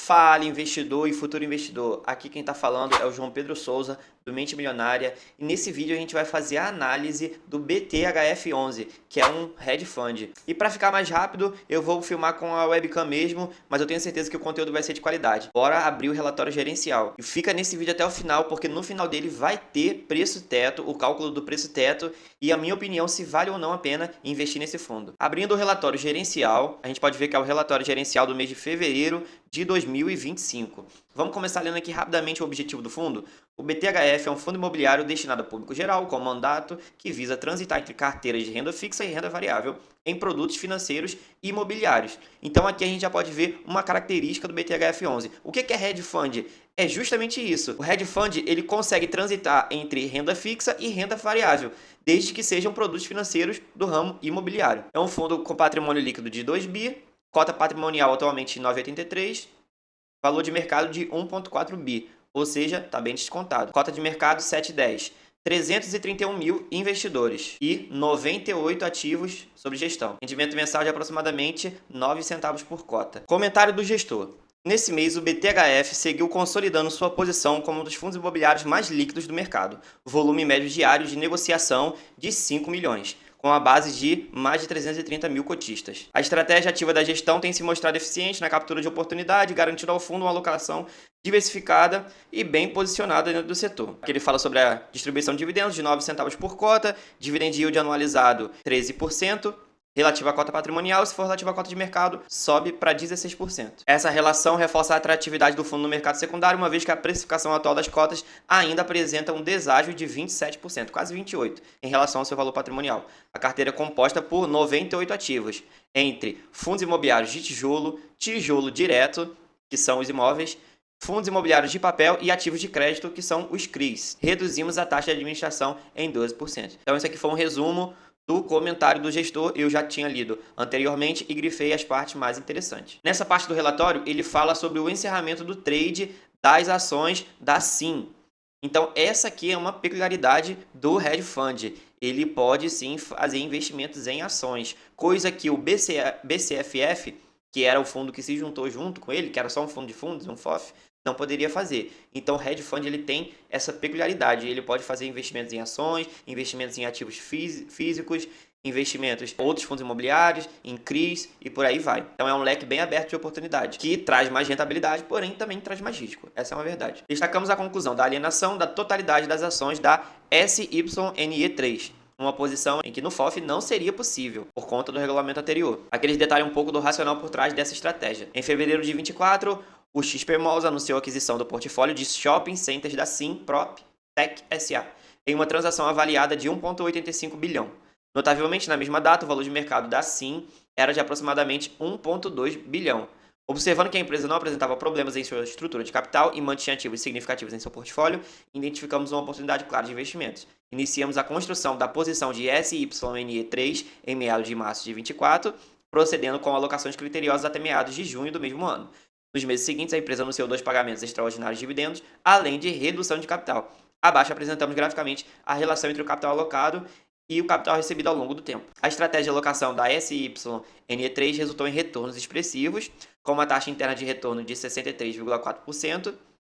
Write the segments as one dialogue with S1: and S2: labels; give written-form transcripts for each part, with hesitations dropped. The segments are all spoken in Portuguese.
S1: Fala, investidor e futuro investidor. Aqui quem está falando é o João Pedro Souza, do Mente Milionária. E nesse vídeo a gente vai fazer a análise do BTHF11, que é um hedge fund. E para ficar mais rápido, eu vou filmar com a webcam mesmo, mas eu tenho certeza que o conteúdo vai ser de qualidade. Bora abrir o relatório gerencial. E fica nesse vídeo até o final, porque no final dele vai ter preço teto, o cálculo do preço teto e a minha opinião se vale ou não a pena investir nesse fundo. Abrindo o relatório gerencial, a gente pode ver que é o relatório gerencial do mês de fevereiro de 2025. Vamos começar lendo aqui rapidamente o objetivo do fundo. O BTHF é um fundo imobiliário destinado ao público geral, com mandato que visa transitar entre carteiras de renda fixa e renda variável em produtos financeiros e imobiliários. Então aqui a gente já pode ver uma característica do BTHF11. O que é hedge fund? É justamente isso. O hedge fund ele consegue transitar entre renda fixa e renda variável, desde que sejam produtos financeiros do ramo imobiliário. É um fundo com patrimônio líquido de 2 bi, cota patrimonial atualmente 9,83, valor de mercado de 1,4 bi, ou seja, está bem descontado. Cota de mercado 7,10. 331 mil investidores e 98 ativos sob gestão. Rendimento mensal de aproximadamente 9 centavos por cota. Comentário do gestor. Nesse mês, o BTHF seguiu consolidando sua posição como um dos fundos imobiliários mais líquidos do mercado. Volume médio diário de negociação de 5 milhões. Com a base de mais de 330 mil cotistas. A estratégia ativa da gestão tem se mostrado eficiente na captura de oportunidade, garantindo ao fundo uma alocação diversificada e bem posicionada dentro do setor. Aqui ele fala sobre a distribuição de dividendos de 9 centavos por cota, dividend yield anualizado 13%, relativa à cota patrimonial, se for relativa à cota de mercado, sobe para 16%. Essa relação reforça a atratividade do fundo no mercado secundário, uma vez que a precificação atual das cotas ainda apresenta um deságio de 27%, quase 28%, em relação ao seu valor patrimonial. A carteira é composta por 98 ativos, entre fundos imobiliários de tijolo, tijolo direto, que são os imóveis, fundos imobiliários de papel e ativos de crédito, que são os CRIs. Reduzimos a taxa de administração em 12%. Então, isso aqui foi um resumo do comentário do gestor, eu já tinha lido anteriormente e grifei as partes mais interessantes. Nessa parte do relatório, ele fala sobre o encerramento do trade das ações da SIM. Então, essa aqui é uma peculiaridade do hedge fund. Ele pode sim fazer investimentos em ações, coisa que o BCFF, que era o fundo que se juntou junto com ele, que era só um fundo de fundos, um FOF, não poderia fazer. Então, o hedge fund ele tem essa peculiaridade. Ele pode fazer investimentos em ações, investimentos em ativos físicos, investimentos em outros fundos imobiliários, em CRIs e por aí vai. Então, é um leque bem aberto de oportunidade, que traz mais rentabilidade, porém também traz mais risco. Essa é uma verdade. Destacamos a conclusão da alienação da totalidade das ações da SYNE3. Uma posição em que no FOF não seria possível, por conta do regulamento anterior. Aqui eles detalham um pouco do racional por trás dessa estratégia. Em fevereiro de 24, o XP Malls anunciou a aquisição do portfólio de shopping centers da Simprop Tech SA, em uma transação avaliada de 1,85 bilhão. Notavelmente, na mesma data, o valor de mercado da Sim era de aproximadamente 1,2 bilhão. Observando que a empresa não apresentava problemas em sua estrutura de capital e mantinha ativos significativos em seu portfólio, identificamos uma oportunidade clara de investimentos. Iniciamos a construção da posição de SYNE3 em meados de março de 24, procedendo com alocações criteriosas até meados de junho do mesmo ano. Nos meses seguintes, a empresa anunciou 2 pagamentos extraordinários de dividendos, além de redução de capital. Abaixo apresentamos graficamente a relação entre o capital alocado e o capital recebido ao longo do tempo. A estratégia de alocação da SYNE3 resultou em retornos expressivos, com uma taxa interna de retorno de 63,4%,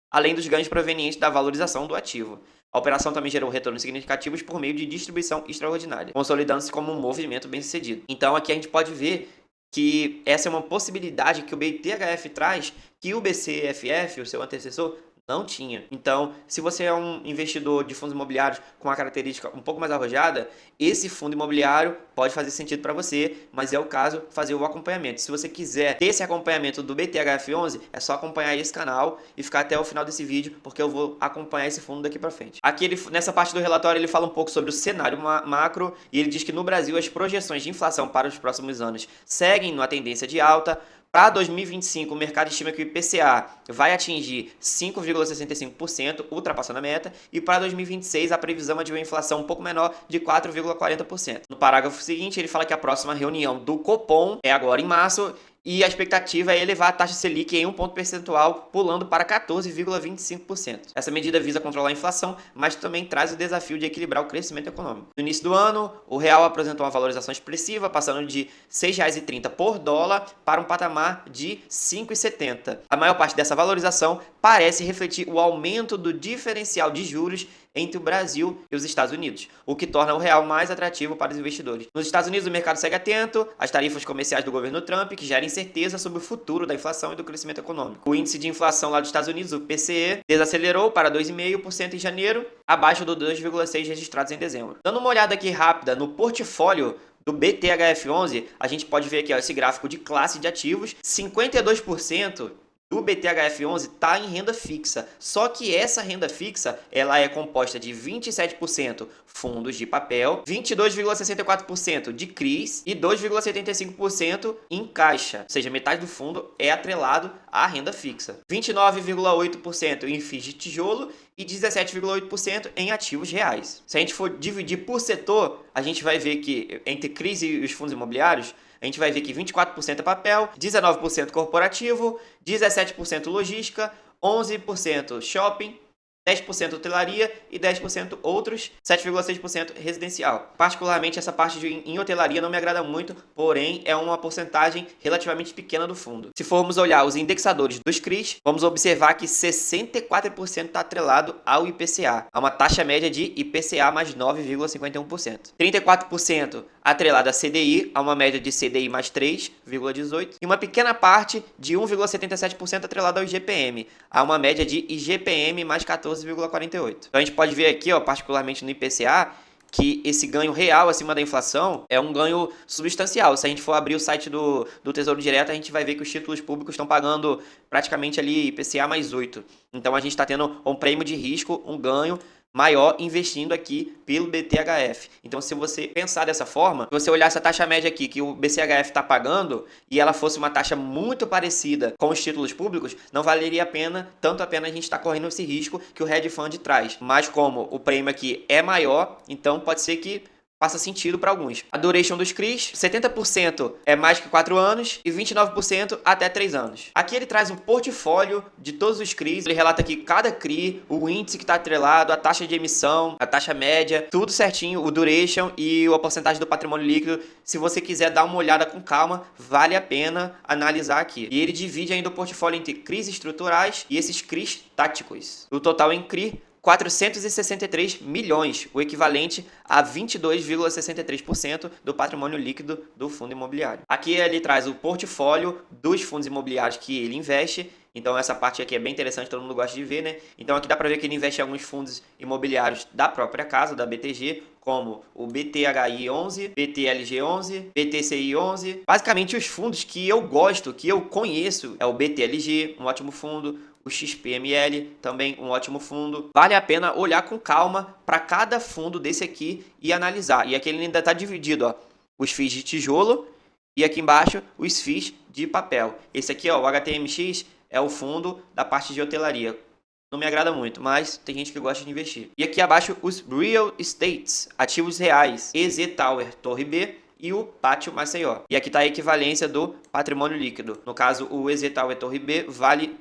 S1: além dos ganhos provenientes da valorização do ativo. A operação também gerou retornos significativos por meio de distribuição extraordinária, consolidando-se como um movimento bem-sucedido. Então aqui a gente pode ver que essa é uma possibilidade que o BTHF traz, que o BCFF, o seu antecessor, não tinha. Então, se você é um investidor de fundos imobiliários com uma característica um pouco mais arrojada, esse fundo imobiliário pode fazer sentido para você, mas é o caso fazer o acompanhamento. Se você quiser ter esse acompanhamento do BTHF11, é só acompanhar esse canal e ficar até o final desse vídeo, porque eu vou acompanhar esse fundo daqui para frente. Aqui, nessa parte do relatório, ele fala um pouco sobre o cenário macro e ele diz que no Brasil as projeções de inflação para os próximos anos seguem numa tendência de alta. Para 2025, o mercado estima que o IPCA vai atingir 5,65%, ultrapassando a meta, e para 2026 a previsão é de uma inflação um pouco menor de 4,40%. No parágrafo seguinte, ele fala que a próxima reunião do Copom é agora em março e a expectativa é elevar a taxa Selic em um ponto percentual, pulando para 14,25%. Essa medida visa controlar a inflação, mas também traz o desafio de equilibrar o crescimento econômico. No início do ano, o real apresentou uma valorização expressiva, passando de R$ 6,30 por dólar para um patamar de R$ 5,70. A maior parte dessa valorização parece refletir o aumento do diferencial de juros entre o Brasil e os Estados Unidos, o que torna o real mais atrativo para os investidores. Nos Estados Unidos, o mercado segue atento às tarifas comerciais do governo Trump, que geram incerteza sobre o futuro da inflação e do crescimento econômico. O índice de inflação lá dos Estados Unidos, o PCE, desacelerou para 2,5% em janeiro, abaixo do 2,6% registrados em dezembro. Dando uma olhada aqui rápida no portfólio do BTHF11, a gente pode ver aqui esse gráfico de classe de ativos, 52% do BTHF11 está em renda fixa, só que essa renda fixa ela é composta de 27% fundos de papel, 22,64% de CRIs e 2,75% em caixa, ou seja, metade do fundo é atrelado à renda fixa, 29,8% em FIIs de tijolo e 17,8% em ativos reais. Se a gente for dividir por setor, a gente vai ver que entre CRIs e os fundos imobiliários, a gente vai ver que 24% é papel, 19% corporativo, 17% logística, 11% shopping, 10% hotelaria e 10% outros, 7,6% residencial. Particularmente essa parte em hotelaria não me agrada muito, porém é uma porcentagem relativamente pequena do fundo. Se formos olhar os indexadores dos CRIs, vamos observar que 64% está atrelado ao IPCA, a uma taxa média de IPCA mais 9,51%. 34% atrelado a CDI, a uma média de CDI mais 3,18%, e uma pequena parte de 1,77% atrelado ao IGPM, a uma média de IGPM mais 14,48%. Então a gente pode ver aqui, ó, particularmente no IPCA, que esse ganho real acima da inflação é um ganho substancial. Se a gente for abrir o site do Tesouro Direto, a gente vai ver que os títulos públicos estão pagando praticamente ali IPCA mais 8%. Então a gente está tendo um prêmio de risco, um ganho maior investindo aqui pelo BTHF. Então, se você pensar dessa forma, se você olhar essa taxa média aqui que o BCHF está pagando e ela fosse uma taxa muito parecida com os títulos públicos, não valeria tanto a pena a gente estar correndo esse risco que o hedge fund traz. Mas como o prêmio aqui é maior, então pode ser que faça sentido para alguns. A duration dos CRIs, 70% é mais que 4 anos e 29% até 3 anos. Aqui ele traz um portfólio de todos os CRIs. Ele relata aqui cada CRI, o índice que está atrelado, a taxa de emissão, a taxa média, tudo certinho, o duration e a porcentagem do patrimônio líquido. Se você quiser dar uma olhada com calma, vale a pena analisar aqui. E ele divide ainda o portfólio entre CRIs estruturais e esses CRIs táticos. O total em CRI, 463 milhões, o equivalente a 22,63% do patrimônio líquido do fundo imobiliário. Aqui ele traz o portfólio dos fundos imobiliários que ele investe. Então essa parte aqui é bem interessante, todo mundo gosta de ver, né? Então aqui dá para ver que ele investe em alguns fundos imobiliários da própria casa, da BTG, como o BTHI11, BTLG11, BTCI11. Basicamente os fundos que eu gosto, que eu conheço, é o BTLG, um ótimo fundo, o XPML, também um ótimo fundo. Vale a pena olhar com calma para cada fundo desse aqui e analisar. E aqui ele ainda está dividido, ó, os FIIs de tijolo e aqui embaixo os FIIs de papel. Esse aqui, ó, o HTMX, é o fundo da parte de hotelaria. Não me agrada muito, mas tem gente que gosta de investir. E aqui abaixo os Real Estates, ativos reais, EZ Tower, Torre B, e o Pátio Maceió. E aqui está a equivalência do patrimônio líquido. No caso, o EZ Tower Torre B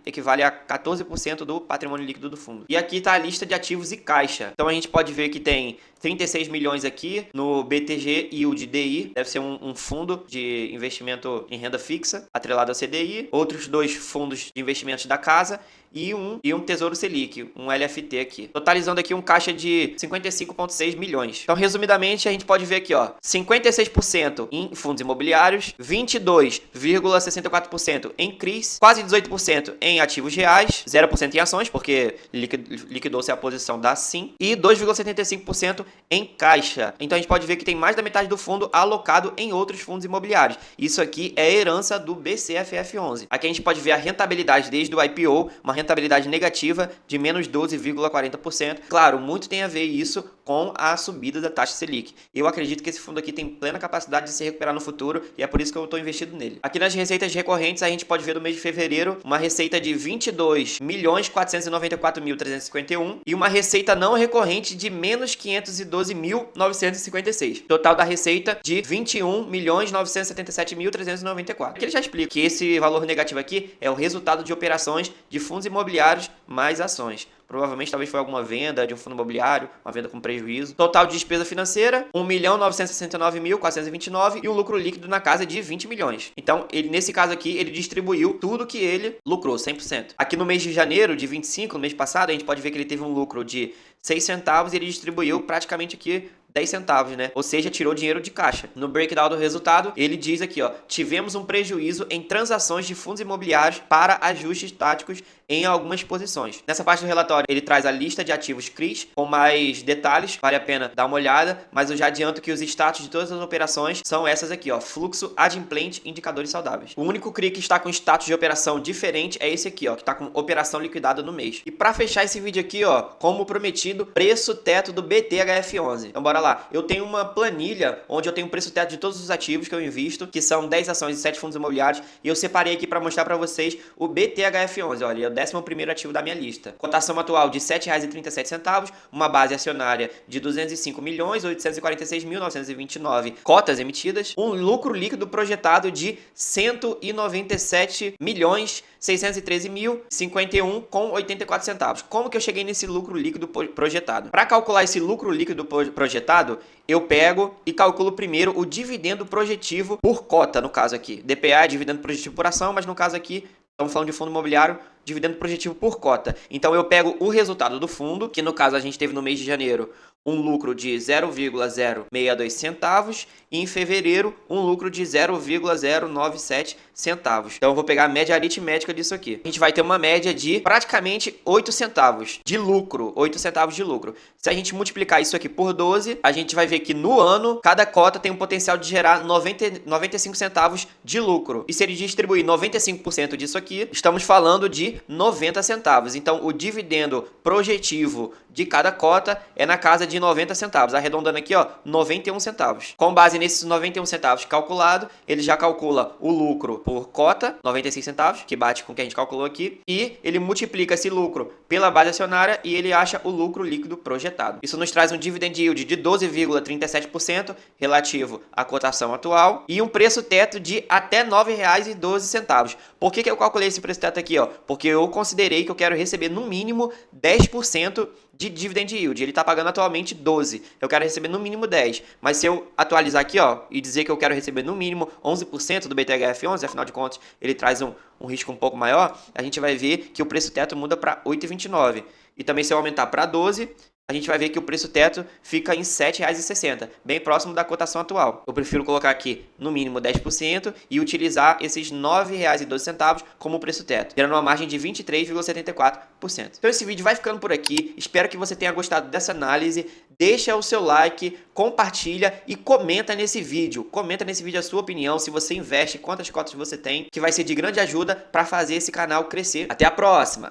S1: equivale a 14% do patrimônio líquido do fundo. E aqui está a lista de ativos e caixa. Então a gente pode ver que tem 36 milhões aqui no BTG Yield DI, deve ser um fundo de investimento em renda fixa, atrelado ao CDI, outros 2 fundos de investimentos da casa e um Tesouro Selic, um LFT aqui. Totalizando aqui um caixa de 55,6 milhões. Então, resumidamente, a gente pode ver aqui, ó, 56% em fundos imobiliários, 22,64% em CRIs, quase 18% em ativos reais, 0% em ações, porque liquidou-se a posição da SIM, e 2,75% em caixa. Então a gente pode ver que tem mais da metade do fundo alocado em outros fundos imobiliários. Isso aqui é herança do BCFF11. Aqui a gente pode ver a rentabilidade desde o IPO, uma rentabilidade negativa de menos 12,40%. Claro, muito tem a ver isso com a subida da taxa Selic. Eu acredito que esse fundo aqui tem plena capacidade de se recuperar no futuro e é por isso que eu estou investido nele. Aqui nas receitas recorrentes a gente pode ver no mês de fevereiro uma receita de 22.494.351 e uma receita não recorrente de menos 512.956. Total da receita de 21.977.394. Aqui ele já explica que esse valor negativo aqui é o resultado de operações de fundos imobiliários mais ações. Provavelmente talvez foi alguma venda de um fundo imobiliário, uma venda com prejuízo. Total de despesa financeira, 1.969.429 e um lucro líquido na casa de 20 milhões. Então, ele nesse caso aqui, ele distribuiu tudo que ele lucrou, 100%. Aqui no mês de janeiro de 25, no mês passado, a gente pode ver que ele teve um lucro de 6 centavos e ele distribuiu praticamente aqui 10 centavos, né? Ou seja, tirou dinheiro de caixa. No breakdown do resultado, ele diz aqui, ó, tivemos um prejuízo em transações de fundos imobiliários para ajustes táticos em algumas posições. Nessa parte do relatório, ele traz a lista de ativos CRIs com mais detalhes, vale a pena dar uma olhada, mas eu já adianto que os status de todas as operações são essas aqui, ó, fluxo, adimplente, indicadores saudáveis. O único CRI que está com status de operação diferente é esse aqui, ó, que está com operação liquidada no mês. E para fechar esse vídeo aqui, ó, como prometido, preço teto do BTHF11. Então bora lá. Eu tenho uma planilha onde eu tenho o preço teto de todos os ativos que eu invisto, que são 10 ações e 7 fundos imobiliários, e eu separei aqui para mostrar para vocês o BTHF11, olha, é o 11º ativo da minha lista. Cotação atual de R$ 7,37, uma base acionária de 205.846.929 cotas emitidas, um lucro líquido projetado de 197.613.051,84 centavos. Como que eu cheguei nesse lucro líquido projetado? Para calcular esse lucro líquido projetado, eu pego e calculo primeiro o dividendo projetivo por cota, no caso aqui. DPA é dividendo projetivo por ação, mas no caso aqui estamos falando de fundo imobiliário, dividendo projetivo por cota. Então eu pego o resultado do fundo, que no caso a gente teve no mês de janeiro um lucro de 0,062 centavos e em fevereiro um lucro de 0,097 centavos. Então eu vou pegar a média aritmética disso aqui. A gente vai ter uma média de praticamente 8 centavos de lucro, 8 centavos de lucro. Se a gente multiplicar isso aqui por 12, a gente vai ver que no ano cada cota tem um potencial de gerar 95 centavos de lucro. E se ele distribuir 95% disso aqui, estamos falando de 90 centavos. Então o dividendo projetivo de cada cota é na casa de 90 centavos, arredondando aqui, ó, 91 centavos. Com base nesses 91 centavos calculado, ele já calcula o lucro por cota, 96 centavos, que bate com o que a gente calculou aqui, e ele multiplica esse lucro pela base acionária e ele acha o lucro líquido projetado. Isso nos traz um dividend yield de 12,37% relativo à cotação atual e um preço teto de até R$ 9,12. Por que eu calculei esse preço teto aqui, ó? Porque eu considerei que eu quero receber no mínimo 10% de dividend yield. Ele está pagando atualmente 12. Eu quero receber no mínimo 10. Mas se eu atualizar aqui, ó, e dizer que eu quero receber no mínimo 11% do BTHF11, afinal de contas, ele traz um risco um pouco maior, a gente vai ver que o preço teto muda para 8,29. E também se eu aumentar para 12, a gente vai ver que o preço teto fica em R$ 7,60, bem próximo da cotação atual. Eu prefiro colocar aqui no mínimo 10% e utilizar esses R$ 9,12 como preço teto, gerando uma margem de 23,74%. Então esse vídeo vai ficando por aqui, espero que você tenha gostado dessa análise, deixa o seu like, compartilha e comenta nesse vídeo. Comenta nesse vídeo a sua opinião, se você investe, quantas cotas você tem, que vai ser de grande ajuda para fazer esse canal crescer. Até a próxima!